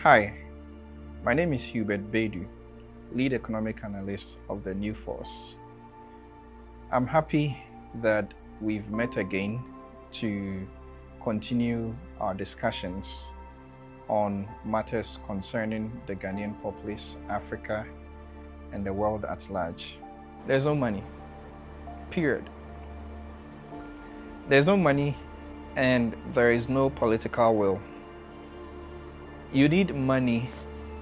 Hi, my name is Hubert Bedu, Lead Economic Analyst of the New Force. I'm happy that we've met again to continue our discussions on matters concerning the Ghanaian populace, Africa, and the world at large. There's no money, period. There's no money and there is no political will. You need money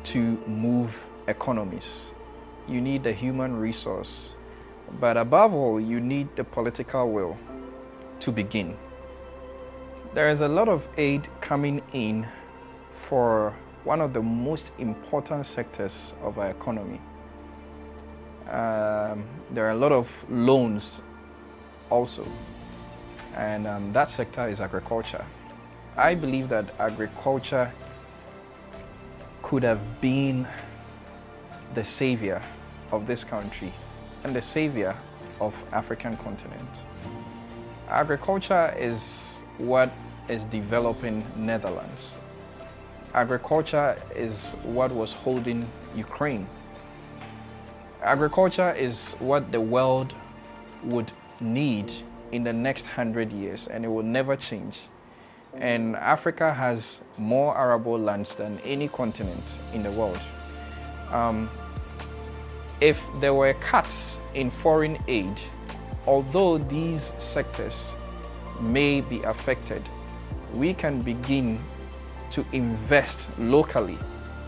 to move economies. You need the human resource. But above all, you need the political will to begin. There is a lot of aid coming in for one of the most important sectors of our economy. There are a lot of loans also, and that sector is agriculture. I believe that agriculture could have been the savior of this country and the savior of African continent. Agriculture is what is developing Netherlands. Agriculture is what was holding Ukraine. Agriculture is what the world would need in the next 100 years, and it will never change. And Africa has more arable lands than any continent in the world. If there were cuts in foreign aid, although these sectors may be affected, we can begin to invest locally.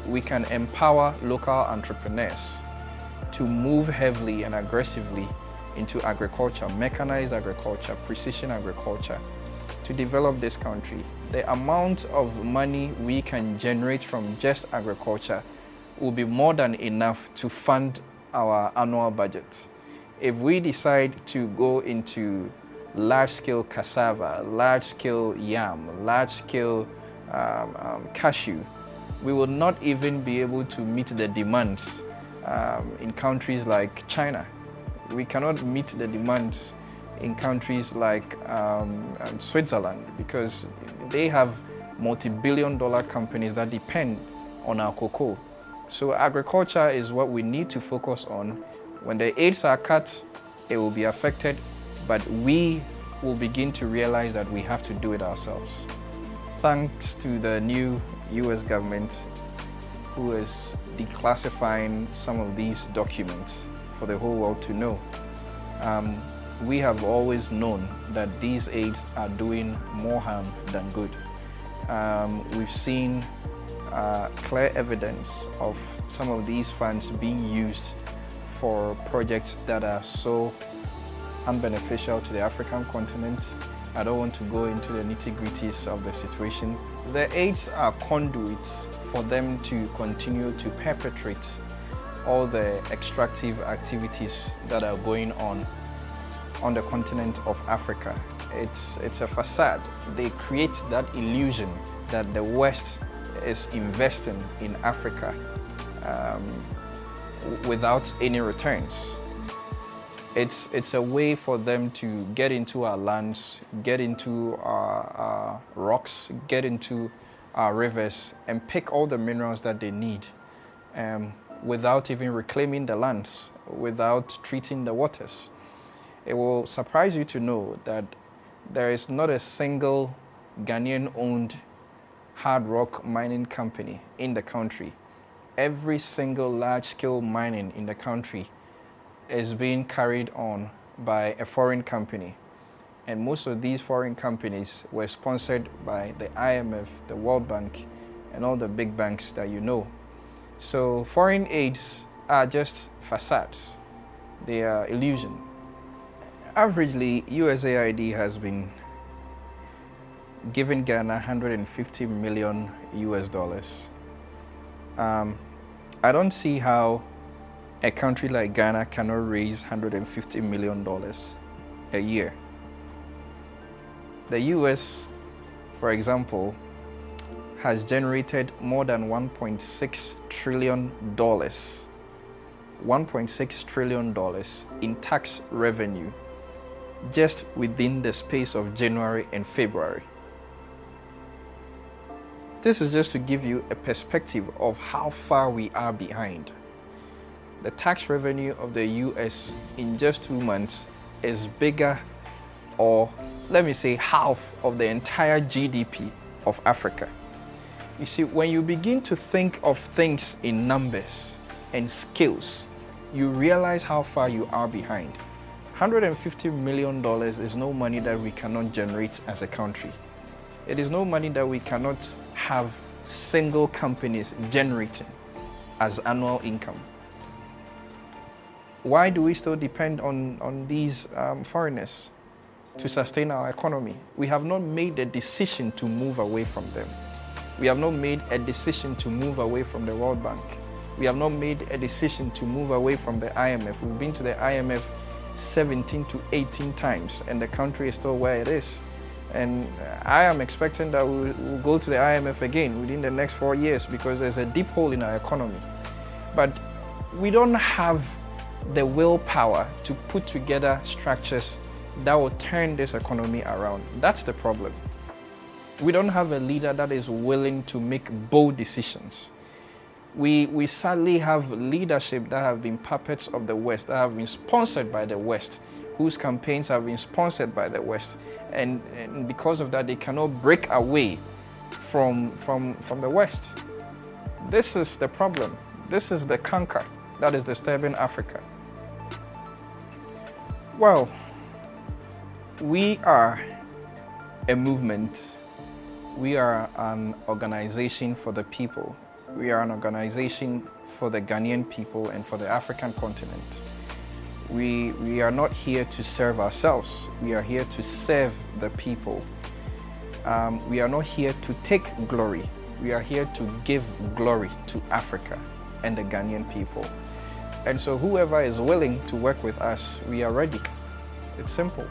We can empower local entrepreneurs to move heavily and aggressively into agriculture, mechanized agriculture, precision agriculture, to develop this country. The amount of money we can generate from just agriculture will be more than enough to fund our annual budget. If we decide to go into large-scale cassava, large-scale yam, large-scale cashew, we will not even be able to meet the demands in countries like China. We cannot meet the demands in countries like Switzerland, because they have multi-billion-dollar companies that depend on our cocoa. So agriculture is what we need to focus on. When the aids are cut, it will be affected, but we will begin to realize that we have to do it ourselves. Thanks to the new US government, who is declassifying some of these documents for the whole world to know. We have always known that these aids are doing more harm than good. We've seen clear evidence of some of these funds being used for projects that are so unbeneficial to the African continent. I don't want to go into the nitty-gritties of the situation. The aids are conduits for them to continue to perpetrate all the extractive activities that are going on the continent of Africa. It's a facade. They create that illusion that the West is investing in Africa without any returns. It's a way for them to get into our lands, get into our rocks, get into our rivers, and pick all the minerals that they need without even reclaiming the lands, without treating the waters. It will surprise you to know that there is not a single Ghanaian-owned hard rock mining company in the country. Every single large-scale mining in the country is being carried on by a foreign company. And most of these foreign companies were sponsored by the IMF, the World Bank, and all the big banks that you know. So foreign aids are just facades. They are illusion. Averagely, USAID has been giving Ghana 150 million US dollars. I don't see how a country like Ghana cannot raise $150 million a year. The US, for example, has generated more than $1.6 trillion, $1.6 trillion in tax revenue just within the space of January and February. This is just to give you a perspective of how far we are behind. The tax revenue of the US in just 2 months is bigger, or let me say half of the entire GDP of Africa. You see, when you begin to think of things in numbers and scales, you realize how far you are behind. $150 million is no money that we cannot generate as a country. It is no money that we cannot have single companies generating as annual income. Why do we still depend on these foreigners to sustain our economy? We have not made a decision to move away from them. We have not made a decision to move away from the World Bank. We have not made a decision to move away from the IMF. We've been to the IMF 17 to 18 times, and the country is still where it is. And I am expecting that we'll go to the IMF again within the next 4 years, because there's a deep hole in our economy. But we don't have the willpower to put together structures that will turn this economy around. That's the problem. We don't have a leader that is willing to make bold decisions. We sadly have leadership that have been puppets of the West, that have been sponsored by the West, whose campaigns have been sponsored by the West. And because of that, they cannot break away from the West. This is the problem. This is the canker that is disturbing Africa. Well, we are a movement. We are an organization for the people. We are an organization for the Ghanaian people and for the African continent. We are not here to serve ourselves. We are here to serve the people. We are not here to take glory. We are here to give glory to Africa and the Ghanaian people. And so whoever is willing to work with us, we are ready. It's simple.